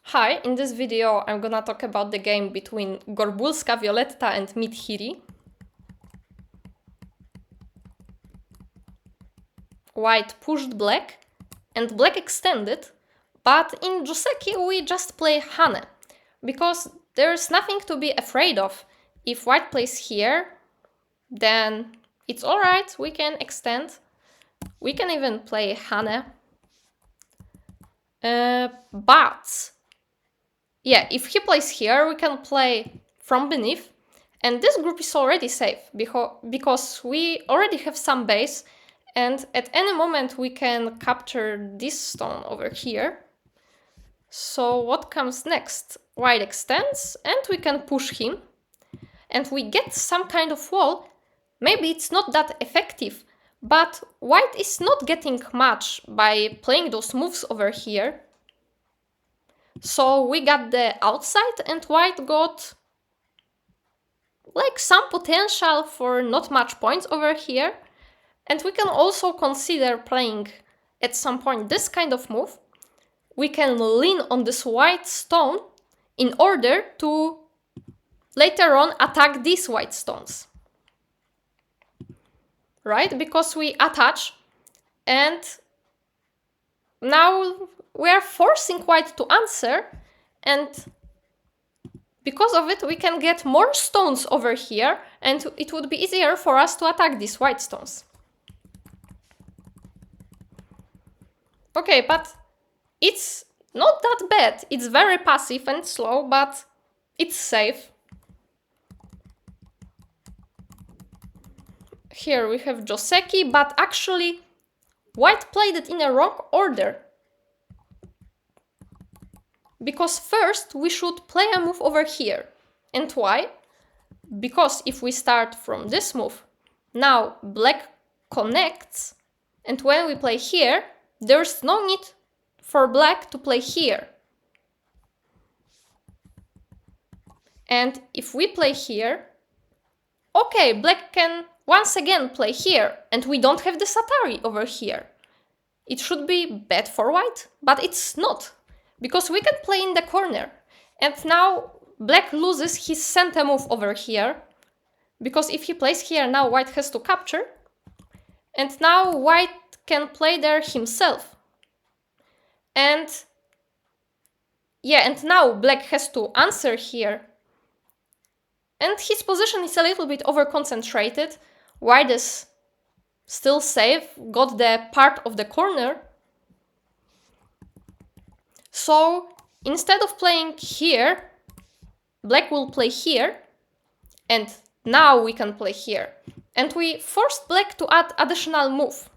Hi, in this video I'm gonna talk about the game between Gorbulska, Violeta and Mithirii. White pushed black and black extended, but in Joseki we just play Hane, because there's nothing to be afraid of. If white plays here, then it's alright, we can extend. We can even play Hane. But yeah, if he plays here, we can play from beneath, and this group is already safe because we already have some base, and at any moment we can capture this stone over here. So what comes next? White extends, and we can push him, and we get some kind of wall. Maybe it's not that effective, but white is not getting much by playing those moves over here. So we got the outside and white got like some potential for not much points over here. And we can also consider playing at some point this kind of move. We can lean on this white stone in order to later on attack these white stones. Right? Because we attach, and now we are forcing white to answer, and because of it we can get more stones over here, and it would be easier for us to attack these white stones. Okay, but it's not that bad. It's very passive and slow, but it's safe. Here we have Joseki, but actually white played it in a wrong order. Because first we should play a move over here. And why? Because if we start from this move, now black connects, and when we play here, there's no need for black to play here. And if we play here, okay, black can once again play here, and we don't have the Satari over here. It should be bad for white, but it's not, because we can play in the corner. And now black loses his center move over here, because if he plays here, now white has to capture, and now white can play there himself. And yeah, and now black has to answer here, and his position is a little bit over-concentrated. White is still safe, got the part of the corner. So instead of playing here, black will play here, and now we can play here. And we forced black to add additional move.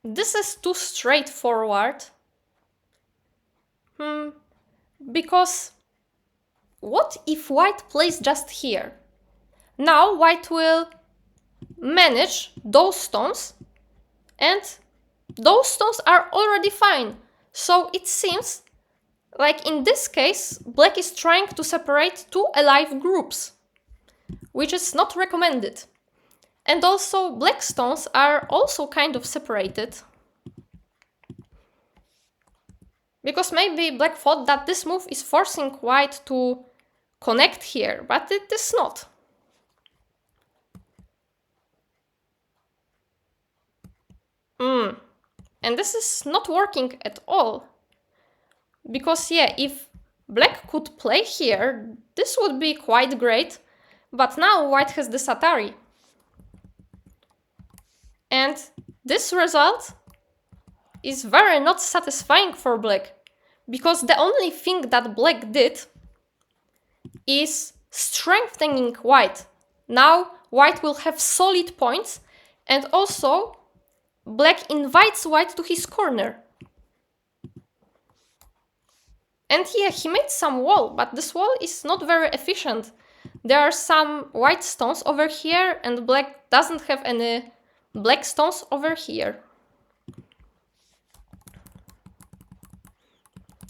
This is too straightforward. Because what if white plays just here? Now white will manage those stones, and those stones are already fine. So it seems like in this case, black is trying to separate two alive groups, which is not recommended. And also black stones are also kind of separated. Because maybe black thought that this move is forcing white to connect here, but it is not. And this is not working at all. Because yeah, if black could play here, this would be quite great. But now white has the Satari. And this result is very not satisfying for black, because the only thing that black did is strengthening white. Now white will have solid points, and also black invites white to his corner. And yeah, he made some wall, but this wall is not very efficient. There are some white stones over here, and black doesn't have any black stones over here.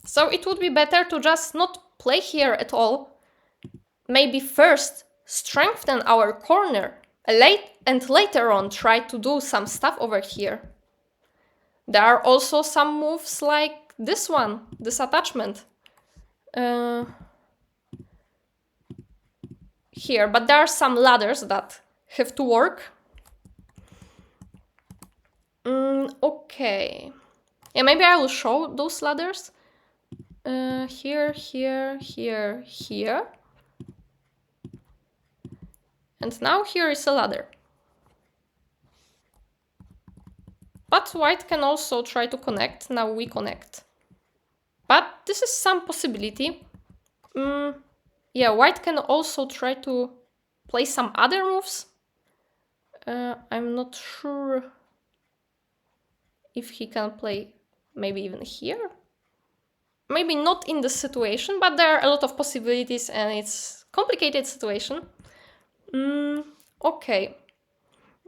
So it would be better to just not play here at all, maybe first strengthen our corner and later on try to do some stuff over here. There are also some moves like this one, this attachment. Here, but there are some ladders that have to work. Okay. Yeah, maybe I will show those ladders. Here, here, here, here. And now here is a ladder. But white can also try to connect. Now we connect. But this is some possibility. Yeah, white can also try to play some other moves. I'm not sure if he can play maybe even here. Maybe not in this situation, but there are a lot of possibilities and it's a complicated situation. Okay.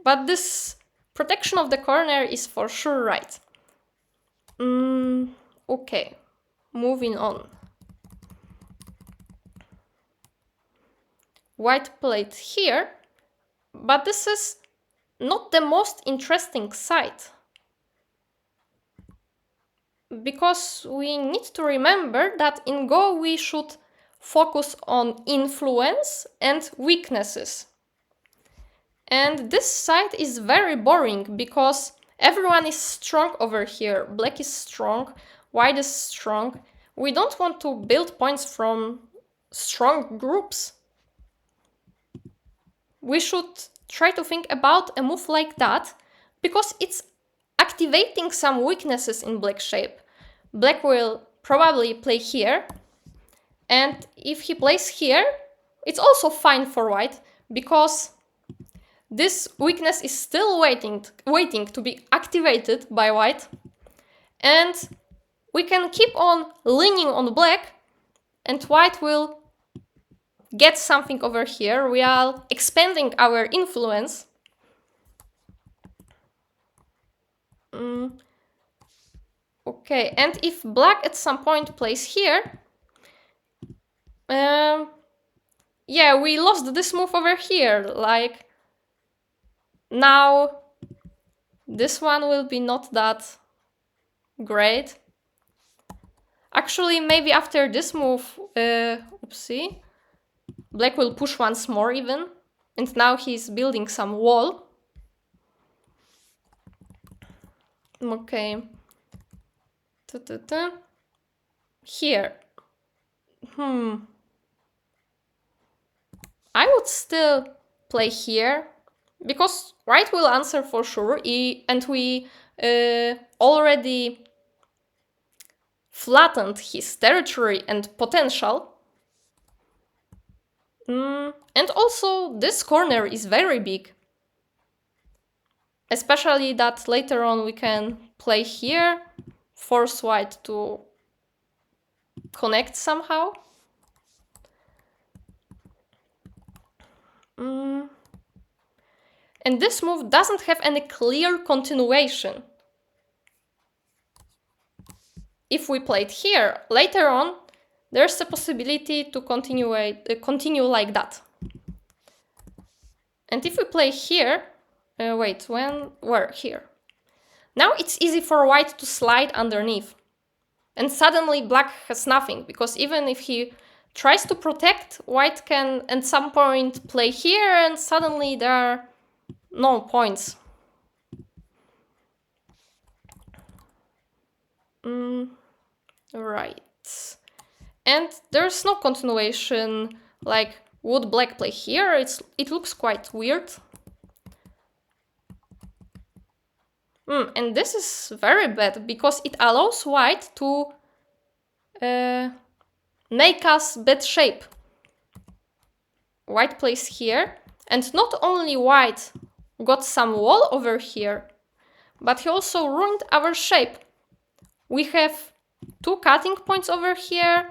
But this protection of the corner is for sure right. Okay. Moving on. White played here, but this is not the most interesting side. Because we need to remember that in Go we should focus on influence and weaknesses. And this side is very boring because everyone is strong over here. Black is strong, white is strong. We don't want to build points from strong groups. We should try to think about a move like that because it's activating some weaknesses in black shape. Black will probably play here, and if he plays here, it's also fine for white because this weakness is still waiting to be activated by white, and we can keep on leaning on black, and white will get something over here. We are expanding our influence. Okay, and if black at some point plays here, yeah, we lost this move over here. Like, now this one will be not that great. Actually, maybe after this move, oopsie, black will push once more even, and now he's building some wall. Okay. Here. I would still play here, because white will answer for sure, and we already flattened his territory and potential. And also, this corner is very big. Especially that later on we can play here, force white to connect somehow. And this move doesn't have any clear continuation. If we played here, later on, there's a possibility to continue like that. And if we play here, where? Here. Now it's easy for white to slide underneath. And suddenly black has nothing, because even if he tries to protect, white can at some point play here, and suddenly there are no points. Right. And there's no continuation, like, would black play here? It looks quite weird. And this is very bad, because it allows white to make us bad shape. White plays here, and not only white got some wall over here, but he also ruined our shape. We have 2 cutting points over here,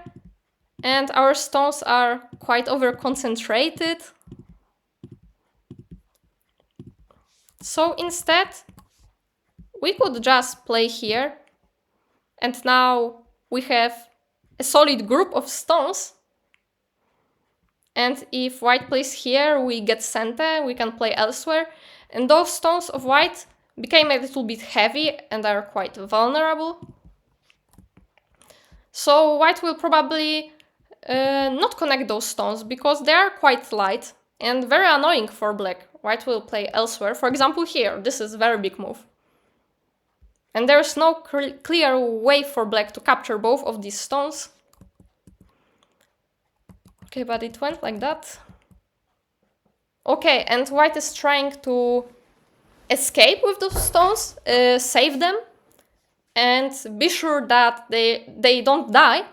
and our stones are quite over-concentrated. So instead, we could just play here, and now we have a solid group of stones. And if white plays here, we get center, we can play elsewhere. And those stones of white became a little bit heavy and are quite vulnerable. So white will probably not connect those stones because they are quite light and very annoying for black. White will play elsewhere. For example, here, this is a very big move. And there's no clear way for black to capture both of these stones. Okay, but it went like that. Okay, and white is trying to escape with those stones, save them, and be sure that they don't die.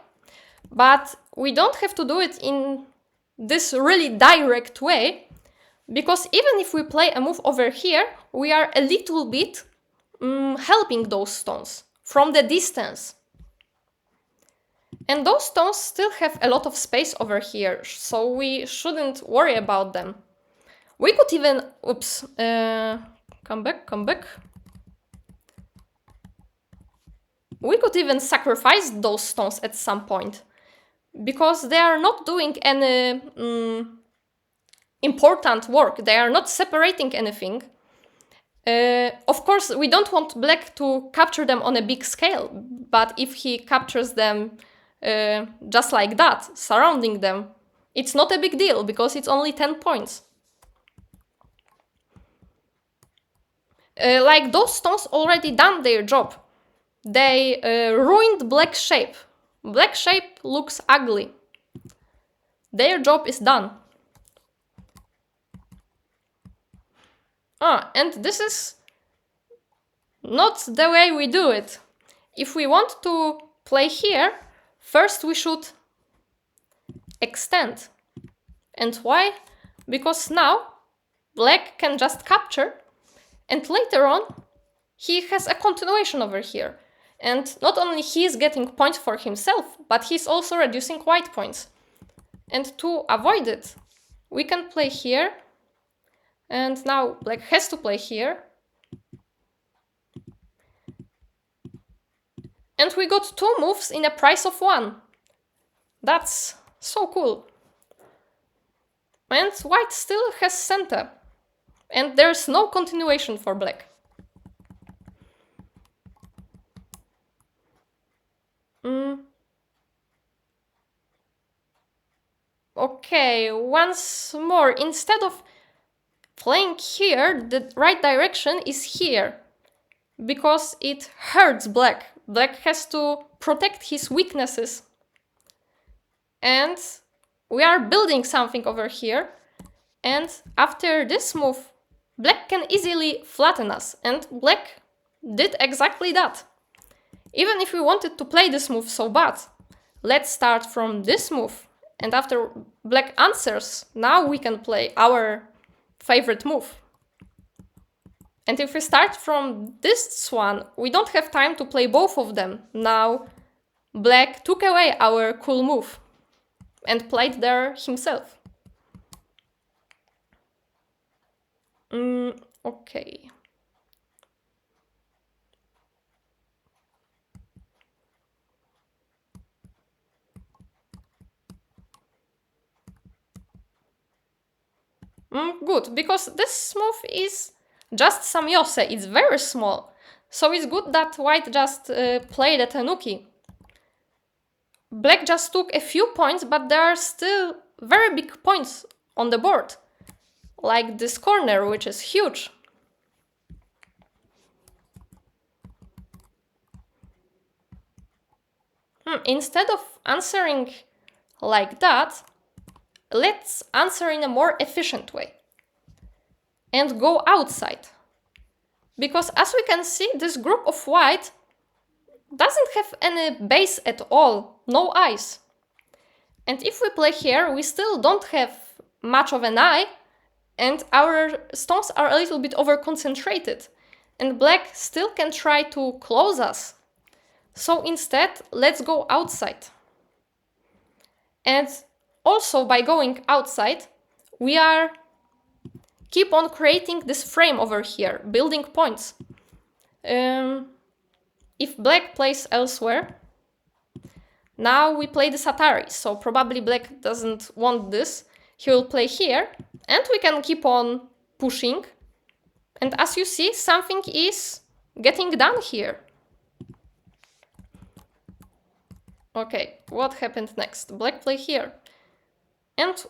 But we don't have to do it in this really direct way, because even if we play a move over here, we are a little bit helping those stones from the distance. And those stones still have a lot of space over here, so we shouldn't worry about them. We could even, come back. We could even sacrifice those stones at some point, because they are not doing any important work. They are not separating anything. Of course, we don't want black to capture them on a big scale, but if he captures them just like that, surrounding them, it's not a big deal because it's only 10 points. Like those stones already done their job. They ruined black shape. Black shape looks ugly. Their job is done. And this is not the way we do it. If we want to play here, first we should extend. And why? Because now black can just capture, and later on he has a continuation over here. And not only he is getting points for himself, but he's also reducing white points. And to avoid it, we can play here. And now black has to play here. And we got 2 moves in a price of 1. That's so cool. And white still has center. And there's no continuation for black. Okay, once more, instead of playing here, the right direction is here, because it hurts black. Black has to protect his weaknesses. And we are building something over here. And after this move, black can easily flatten us. And black did exactly that. Even if we wanted to play this move so bad, let's start from this move. And after black answers, now we can play our favorite move. And if we start from this one, we don't have time to play both of them. Now black took away our cool move and played there himself. Okay. Good, because this move is just some Yose, it's very small. So it's good that white just played a Tanuki. Black just took a few points, but there are still very big points on the board. Like this corner, which is huge. Instead of answering like that, let's answer in a more efficient way and go outside. Because as we can see, this group of white doesn't have any base at all, no eyes. And if we play here, we still don't have much of an eye, and our stones are a little bit over-concentrated, and black still can try to close us. So instead, let's go outside. And also by going outside, we are keep on creating this frame over here, building points. If black plays elsewhere, now we play the Satari, so probably black doesn't want this, he will play here, and we can keep on pushing. And as you see, something is getting done here. Okay, what happened next? Black play here. And,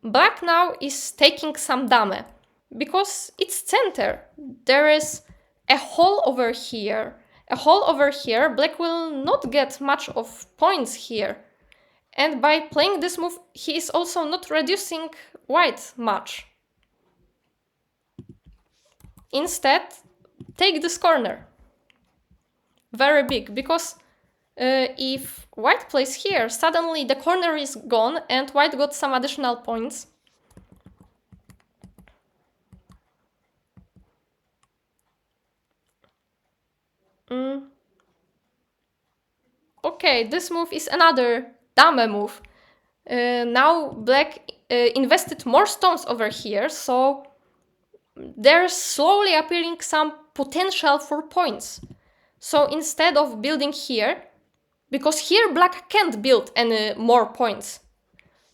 Black now is taking some dame. Because it's center. There is a hole over here. A hole over here, Black will not get much of points here. And by playing this move, he is also not reducing White much. Instead, take this corner. Very big, because if White plays here, suddenly the corner is gone and White got some additional points. Okay, this move is another dame move. Now Black invested more stones over here, so there's slowly appearing some potential for points. So instead of building here, because here Black can't build any more points,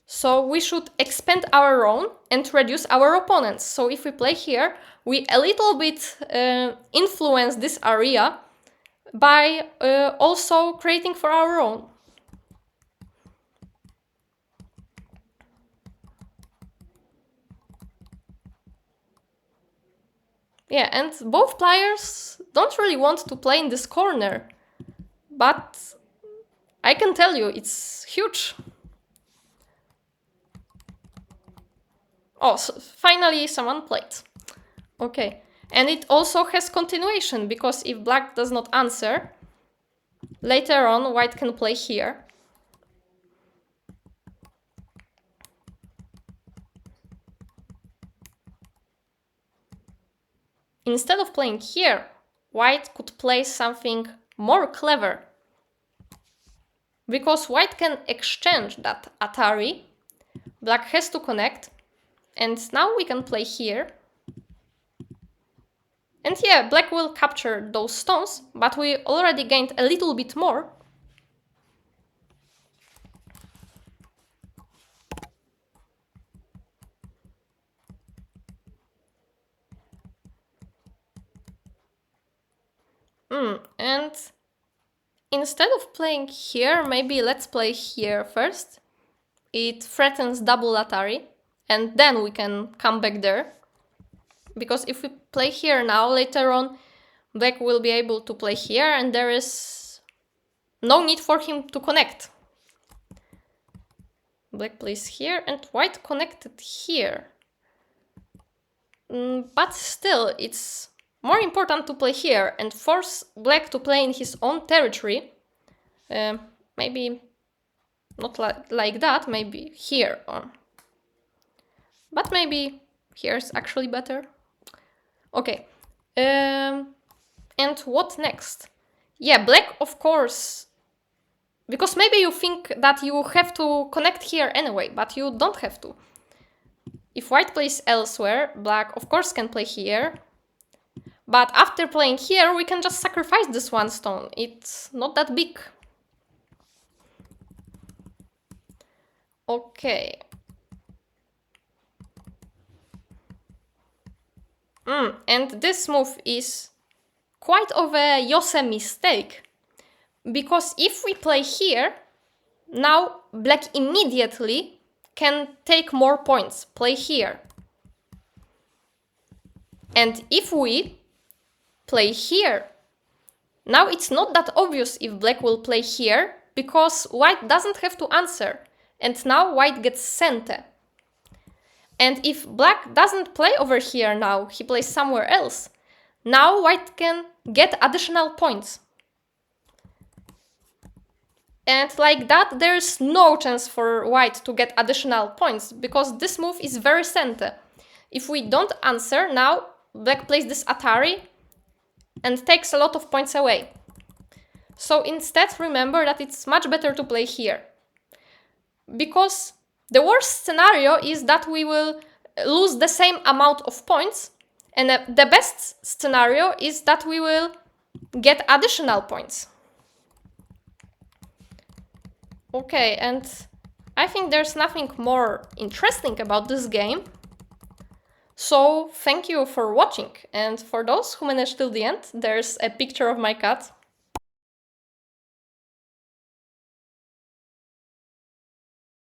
so we should expand our own and reduce our opponents. So if we play here, we a little bit influence this area by also creating for our own. Yeah, and both players don't really want to play in this corner, but I can tell you, it's huge. Oh, so finally someone played. Okay, and it also has continuation, because if Black does not answer, later on White can play here. Instead of playing here, White could play something more clever. Because White can exchange that Atari, Black has to connect, and now we can play here. And yeah, Black will capture those stones, but we already gained a little bit more. And instead of playing here, maybe let's play here first. It threatens double Atari, and then we can come back there. Because if we play here now, later on, Black will be able to play here, and there is no need for him to connect. Black plays here, and White connected here. But still, it's more important to play here and force Black to play in his own territory. Maybe not like that, maybe here. But maybe here's actually better. Okay. And what next? Yeah, Black, of course. Because maybe you think that you have to connect here anyway, but you don't have to. If White plays elsewhere, Black, of course, can play here. But after playing here, we can just sacrifice this one stone. It's not that big. Okay. And this move is quite of a Yose mistake. Because if we play here, now Black immediately can take more points, play here. And if we play here, now it's not that obvious if Black will play here, because White doesn't have to answer. And now White gets Sente. And if Black doesn't play over here now, he plays somewhere else, now White can get additional points. And like that, there's no chance for White to get additional points, because this move is very Sente. If we don't answer, now Black plays this Atari and takes a lot of points away. So instead, remember that it's much better to play here. Because the worst scenario is that we will lose the same amount of points, and the best scenario is that we will get additional points. Okay, and I think there's nothing more interesting about this game. So thank you for watching, and for those who managed till the end, there's a picture of my cat.